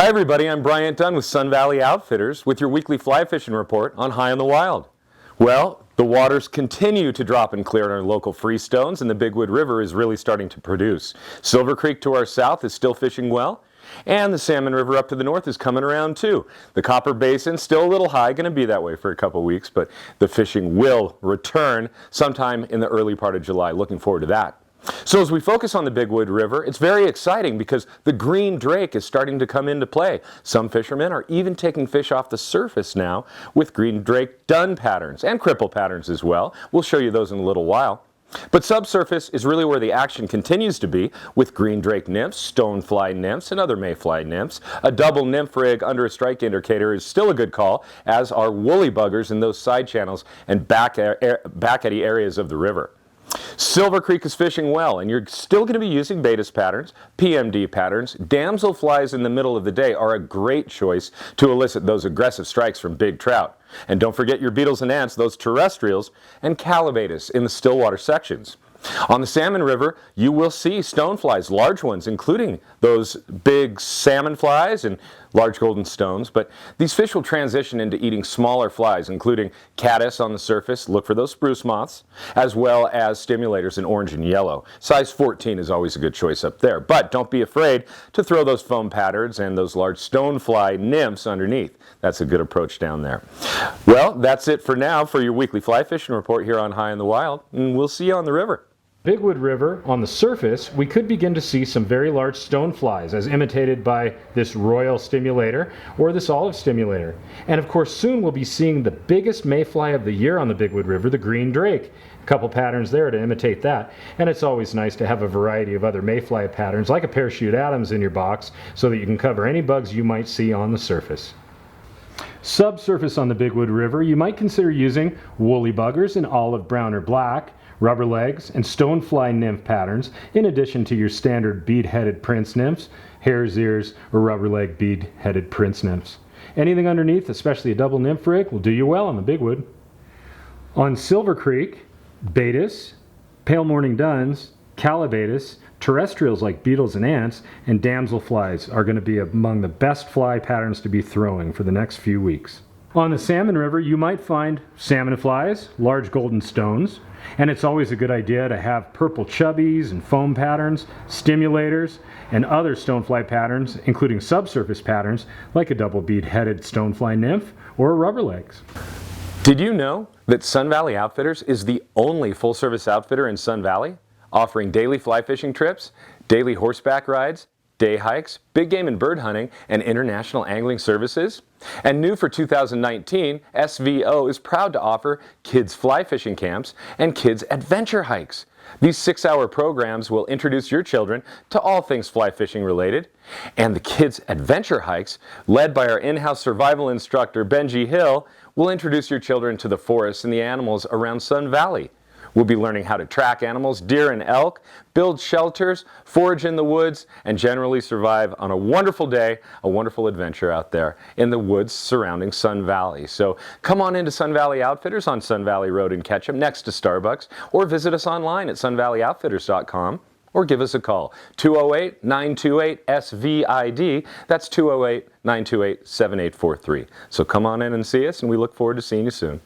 Hi everybody, I'm Bryant Dunn with Sun Valley Outfitters with your weekly fly fishing report on High in the Wild. Well, the waters continue to drop and clear in our local freestones, and the Bigwood River is really starting to produce. Silver Creek to our south is still fishing well, and the Salmon River up to the north is coming around too. The Copper Basin still a little high, going to be that way for a couple weeks, but the fishing will return sometime in the early part of July. Looking forward to that. So as we focus on the Bigwood River, it's very exciting because the green drake is starting to come into play. Some fishermen are even taking fish off the surface now with green drake dun patterns and cripple patterns as well. We'll show you those in a little while. But subsurface is really where the action continues to be with green drake nymphs, stonefly nymphs, and other mayfly nymphs. A double nymph rig under a strike indicator is still a good call, as are woolly buggers in those side channels and back eddy areas of the river. Silver Creek is fishing well, and you're still going to be using Baetis patterns, PMD patterns. Damselflies in the middle of the day are a great choice to elicit those aggressive strikes from big trout. And don't forget your beetles and ants, those terrestrials, and calabaetis in the stillwater sections. On the Salmon River, you will see stoneflies, large ones, including those big salmon flies and large golden stones. But these fish will transition into eating smaller flies, including caddis on the surface, look for those spruce moths, as well as stimulators in orange and yellow. Size 14 is always a good choice up there. But don't be afraid to throw those foam patterns and those large stonefly nymphs underneath. That's a good approach down there. Well, that's it for now for your weekly fly fishing report here on High in the Wild, and we'll see you on the river. Bigwood River, on the surface, we could begin to see some very large stoneflies as imitated by this royal stimulator or this olive stimulator. And of course soon we'll be seeing the biggest mayfly of the year on the Bigwood River, the green drake. A couple patterns there to imitate that. And it's always nice to have a variety of other mayfly patterns like a parachute Adams in your box so that you can cover any bugs you might see on the surface. Subsurface on the Bigwood River, you might consider using woolly buggers in olive brown or black, rubber legs, and stonefly nymph patterns, in addition to your standard bead-headed prince nymphs, hare's ears, or rubber leg bead-headed prince nymphs. Anything underneath, especially a double nymph rig, will do you well on the Bigwood. On Silver Creek, Baetis, pale morning duns, calabaetis, terrestrials like beetles and ants, and damselflies are going to be among the best fly patterns to be throwing for the next few weeks. On the Salmon River, you might find salmon flies, large golden stones, and it's always a good idea to have purple chubbies and foam patterns, stimulators, and other stonefly patterns, including subsurface patterns like a double bead-headed stonefly nymph or rubber legs. Did you know that Sun Valley Outfitters is the only full-service outfitter in Sun Valley, offering daily fly fishing trips, daily horseback rides, day hikes, big game and bird hunting, and international angling services? And new for 2019, SVO is proud to offer kids fly fishing camps and kids adventure hikes. These 6-hour programs will introduce your children to all things fly fishing related, and the kids adventure hikes, led by our in-house survival instructor Benji Hill, will introduce your children to the forests and the animals around Sun Valley. We'll be learning how to track animals, deer and elk, build shelters, forage in the woods, and generally survive on a wonderful day, a wonderful adventure out there in the woods surrounding Sun Valley. So come on into Sun Valley Outfitters on Sun Valley Road in Ketchum next to Starbucks, or visit us online at sunvalleyoutfitters.com, or give us a call, 208-928-SVID. That's 208-928-7843. So come on in and see us, and we look forward to seeing you soon.